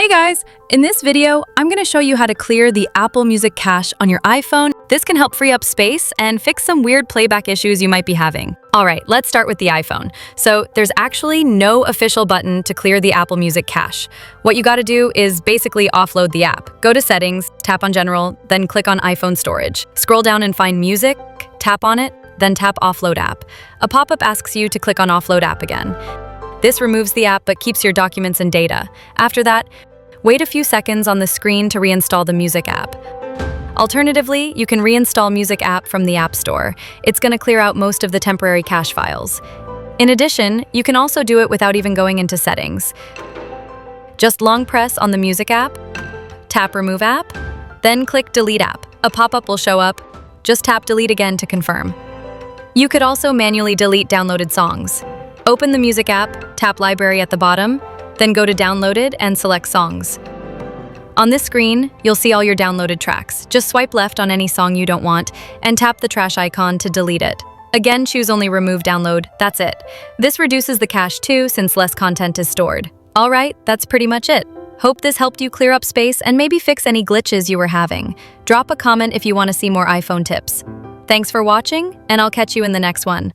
guys! In this video, I'm going to show you how to clear the Apple Music cache on your iPhone. This can help free up space and fix some weird playback issues you might be having. Alright, let's start with the iPhone. So there's actually no official button to clear the Apple Music cache. What you gotta do is basically offload the app. Go to Settings, tap on General, then click on iPhone Storage. Scroll down and find Music, tap on it, then tap Offload App. A pop-up asks you to click on Offload App again. This removes the app but keeps your documents and data. After that, wait a few seconds on the screen to reinstall the Music app. Alternatively, you can reinstall Music app from the App Store. It's going to clear out most of the temporary cache files. In addition, you can also do it without even going into Settings. Just long press on the Music app, tap Remove app, then click Delete app. A pop-up will show up. Just tap Delete again to confirm. You could also manually delete downloaded songs. Open the Music app, tap Library at the bottom, then go to Downloaded and select Songs. On this screen, you'll see all your downloaded tracks. Just swipe left on any song you don't want and tap the trash icon to delete it. Again, choose only Remove Download. That's it. This reduces the cache too, since less content is stored. Alright, that's pretty much it. Hope this helped you clear up space and maybe fix any glitches you were having. Drop a comment if you want to see more iPhone tips. Thanks for watching, and I'll catch you in the next one.